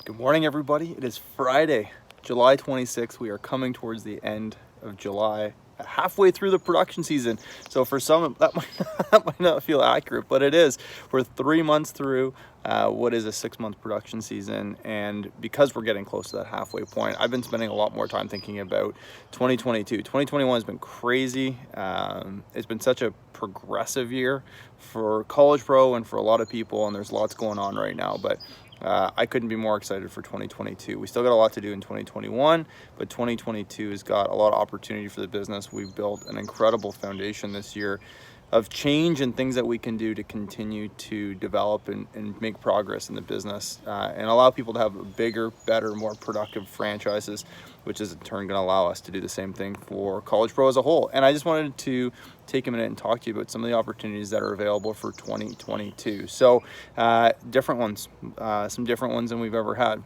Good morning, everybody. It is Friday, July 26th. We are coming towards the end of July, halfway through the production season. So for some, that might not feel accurate, but it is. We're 3 months through what is a 6-month production season. And because we're getting close to that halfway point, I've been spending a lot more time thinking about 2022. 2021 has been crazy. It's been such a progressive year for College Pro and for a lot of people, and there's lots going on right now. But I couldn't be more excited for 2022. We still got a lot to do in 2021, but 2022 has got a lot of opportunity for the business. We've built an incredible foundation this year of change and things that we can do to continue to develop and make progress in the business and allow people to have bigger, better, more productive franchises, which is in turn going to allow us to do the same thing for College Pro as a whole. And I just wanted to take a minute and talk to you about some of the opportunities that are available for 2022. So different ones, some different ones than we've ever had.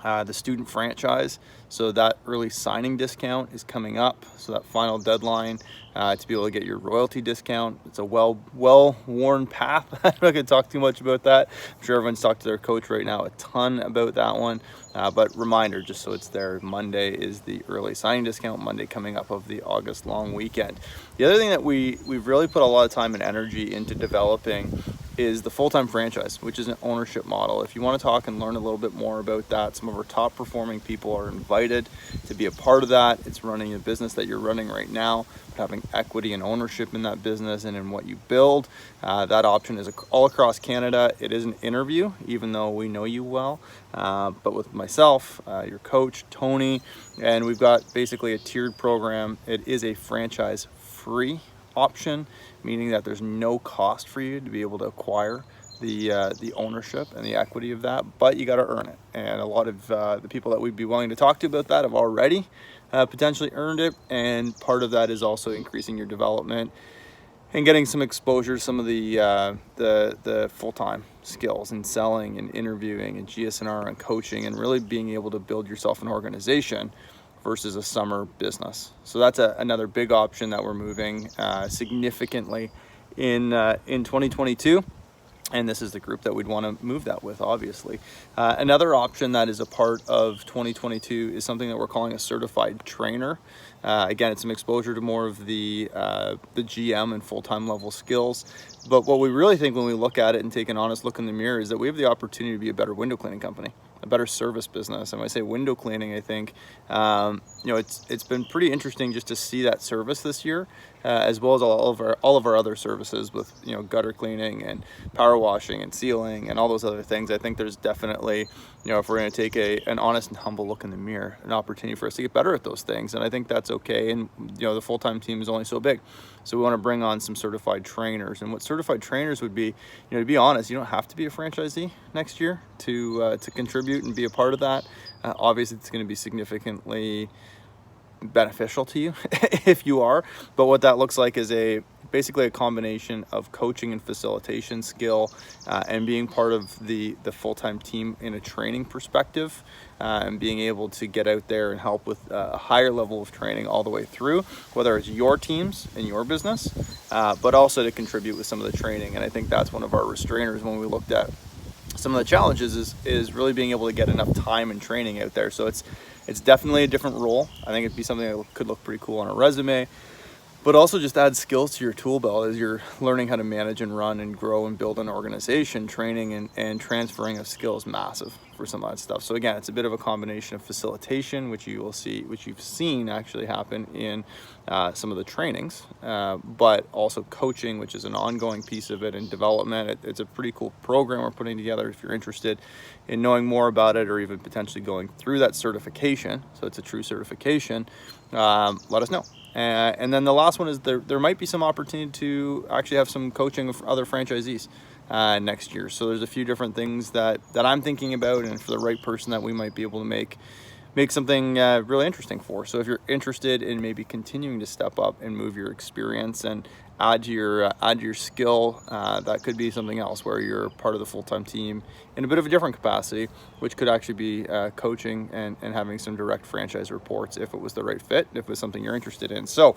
The student franchise, so that early signing discount is coming up, so that final deadline to be able to get your royalty discount. It's a well-worn path. I'm not going to talk too much about that. I'm sure everyone's talked to their coach right now a ton about that one, but reminder, just so it's there, Monday is the early signing discount, Monday coming up of the August long weekend. The other thing that we've really put a lot of time and energy into developing is the full-time franchise, which is an ownership model. If you want to talk and learn a little bit more about that, some of our top performing people are invited to be a part of that. It's running a business that you're running right now, but having equity and ownership in that business and in what you build. That option is all across Canada. It is an interview, even though we know you well, but with myself, your coach, Tony, and we've got basically a tiered program. It is a franchise-free option, meaning that there's no cost for you to be able to acquire the ownership and the equity of that, but you got to earn it. And a lot of the people that we'd be willing to talk to about that have already potentially earned it, and part of that is also increasing your development and getting some exposure to some of the full-time skills in selling and interviewing and GSNR and coaching, and really being able to build yourself an organization versus a summer business. So that's another big option that we're moving significantly in 2022. And this is the group that we'd want to move that with, obviously. Another option that is a part of 2022 is something that we're calling a certified trainer. Again, it's some exposure to more of the GM and full-time level skills. But what we really think when we look at it and take an honest look in the mirror is that we have the opportunity to be a better window cleaning company, a better service business. And when I say window cleaning, I think it's been pretty interesting just to see that service this year, as well as all of our other services with gutter cleaning and power washing and sealing and all those other things. I think there's definitely, if we're going to take an honest and humble look in the mirror, an opportunity for us to get better at those things. And I think that's okay. And the full-time team is only so big, so we want to bring on some certified trainers. And what certified trainers would be, to be honest, you don't have to be a franchisee next year to contribute and be a part of that. Obviously, it's going to be significantly beneficial to you if you are, but what that looks like is basically a combination of coaching and facilitation skill, and being part of the full-time team in a training perspective, and being able to get out there and help with a higher level of training all the way through, whether it's your teams in your business, but also to contribute with some of the training. And I think that's one of our restrainers when we looked at some of the challenges is really being able to get enough time and training out there. So it's definitely a different role. I think it'd be something that could look pretty cool on a resume, but also just add skills to your tool belt as you're learning how to manage and run and grow and build an organization. Training and transferring of skills massive for some of that stuff. So again, it's a bit of a combination of facilitation, which you've seen actually happen in some of the trainings, but also coaching, which is an ongoing piece of it, and development. It's a pretty cool program we're putting together. If you're interested in knowing more about it, or even potentially going through that certification, so it's a true certification, let us know. And then the last one is there might be some opportunity to actually have some coaching of other franchisees next year. So there's a few different things that I'm thinking about, and for the right person that we might be able to make something really interesting for. So if you're interested in maybe continuing to step up and move your experience and add to your skill, that could be something else where you're part of the full-time team in a bit of a different capacity, which could actually be coaching and having some direct franchise reports if it was the right fit, if it was something you're interested in. So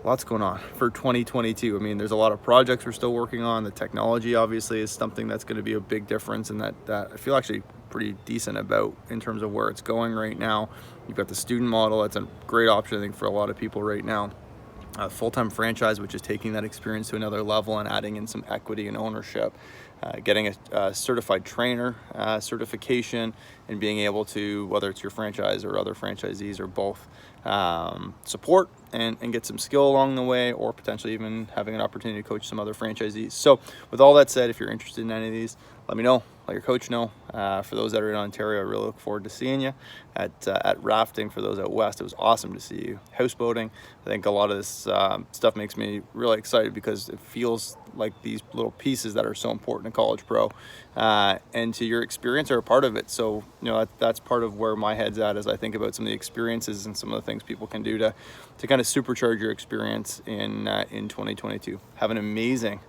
lots going on for 2022. I mean, there's a lot of projects we're still working on. The technology obviously is something that's going to be a big difference, and that I feel actually pretty decent about in terms of where it's going right now. You've got the student model. That's a great option, I think, for a lot of people right now. Full-time franchise, which is taking that experience to another level and adding in some equity and ownership. Getting a certified trainer certification, and being able to, whether it's your franchise or other franchisees or both, support and get some skill along the way, or potentially even having an opportunity to coach some other franchisees. So with all that said, if you're interested in any of these, let me know, let your coach know. For those that are in Ontario, I really look forward to seeing you at rafting. For those out west, it was awesome to see you houseboating. I think a lot of this stuff makes me really excited, because it feels like these little pieces that are so important to College Pro and to your experience are a part of it. So that's part of where my head's at as I think about some of the experiences and some of the things people can do to kind of supercharge your experience in 2022. Have an amazing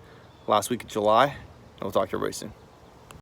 last week of July, and we'll talk to everybody soon.